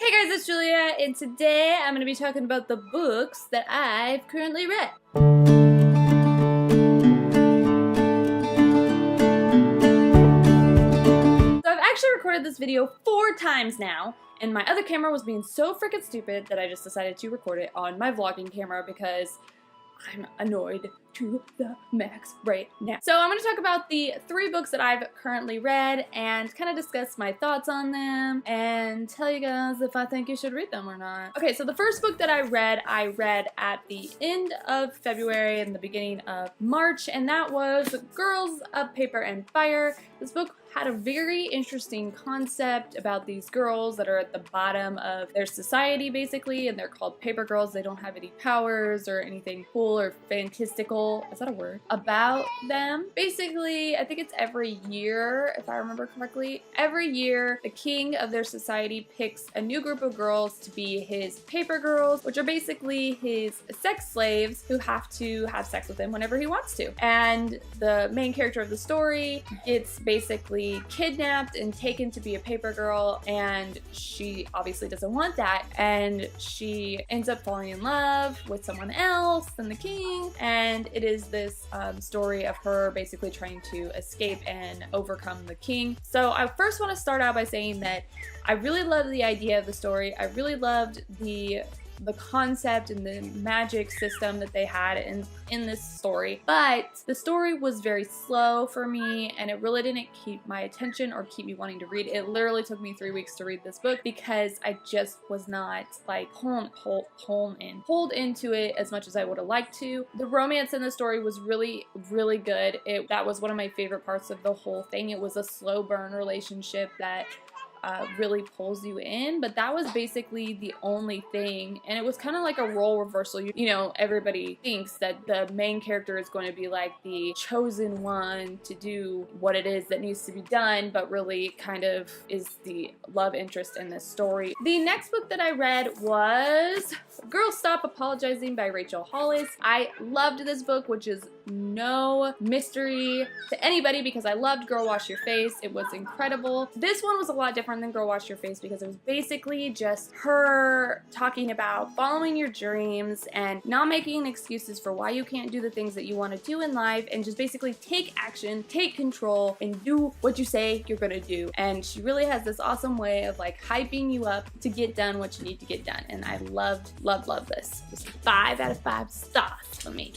Hey guys, it's Julia, and today I'm going to be talking about the books that I've currently read. So I've actually recorded this video 4 times now, and my other camera was being so freaking stupid that I just decided to record it on my vlogging camera because I'm annoyed to the max right now. So I'm going to talk about the 3 books that I've currently read and kind of discuss my thoughts on them and tell you guys if I think you should read them or not. Okay, so the first book that I read at the end of February and the beginning of March, and that was Girls of Paper and Fire. This book had a very interesting concept about these girls that are at the bottom of their society basically, and they're called paper girls. They don't have any powers or anything cool or fantastical, is that a word, about them. Basically, I think it's every year, if I remember correctly, every year the king of their society picks a new group of girls to be his paper girls, which are basically his sex slaves who have to have sex with him whenever he wants to. And the main character of the story gets basically kidnapped and taken to be a paper girl, and she obviously doesn't want that, and she ends up falling in love with someone else than the king, and it is this story of her basically trying to escape and overcome the king. So I first want to start out by saying that I really loved the idea of the story. I really loved the concept and the magic system that they had in this story, but the story was very slow for me and it really didn't keep my attention or keep me wanting to read. It literally took me 3 weeks to read this book because I just was not like pulled into it as much as I would have liked to. The romance in the story was really good. That was one of my favorite parts of the whole thing. It was a slow burn relationship that really pulls you in, but that was basically the only thing, and it was kind of like a role reversal. You know, everybody thinks that the main character is going to be like the chosen one to do what it is that needs to be done, but really kind of is the love interest in this story. The next book that I read was Girl Stop Apologizing by Rachel Hollis. I loved this book, which is no mystery to anybody because I loved Girl Wash Your Face. It was incredible. This one was a lot different than Girl Wash Your Face because it was basically just her talking about following your dreams and not making excuses for why you can't do the things that you want to do in life, and just basically take action, take control, and do what you say you're gonna do. And she really has this awesome way of like hyping you up to get done what you need to get done, and I loved this. It was 5 out of 5 stars for me.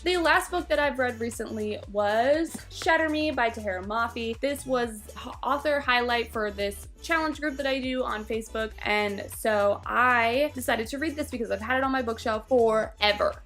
The last book that I've read recently was Shatter Me by Tahira Mafi. This was author highlight for this challenge group that I do on Facebook, and so I decided to read this because I've had it on my bookshelf forever.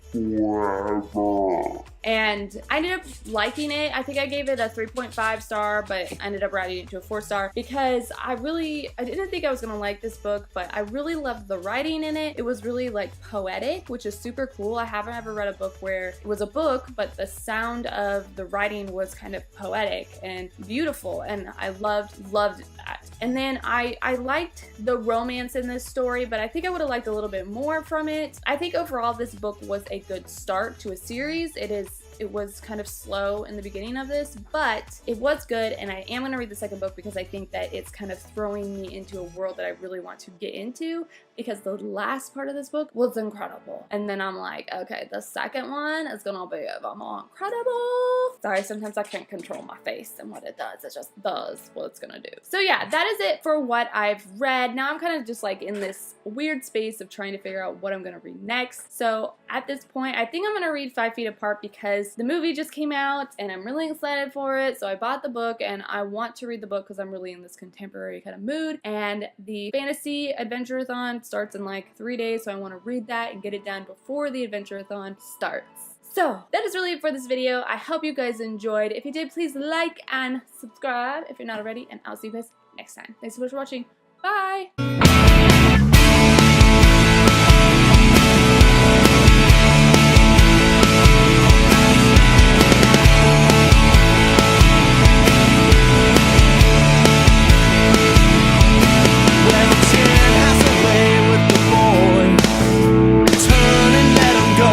And I ended up liking it. I think I gave it a 3.5 star, but I ended up writing it to a 4 star because I didn't think I was gonna like this book, but I really loved the writing in it. It was really like poetic, which is super cool. I haven't ever read a book where it was a book, but the sound of the writing was kind of poetic and beautiful, and I loved that. And then I liked the romance in this story, but I think I would have liked a little bit more from it. I think overall this book was a good start to a series. It was kind of slow in the beginning of this, but it was good, and I am going to read the second book because I think that it's kind of throwing me into a world that I really want to get into, because the last part of this book was incredible. And then I'm like, okay, the second one is going to be even more incredible. Sorry, sometimes I can't control my face and what it does. It just does what it's going to do. So yeah, that is it for what I've read. Now I'm kind of just like in this weird space of trying to figure out what I'm going to read next. So at this point, I think I'm going to read 5 Feet Apart because the movie just came out and I'm really excited for it. So I bought the book and I want to read the book because I'm really in this contemporary kind of mood. And the fantasy adventure-a-thon starts in like 3 days, so I want to read that and get it done before the adventure-a-thon starts. So that is really it for this video. I hope you guys enjoyed. If you did, please like and subscribe if you're not already, and I'll see you guys next time. Thanks so much for watching. Bye!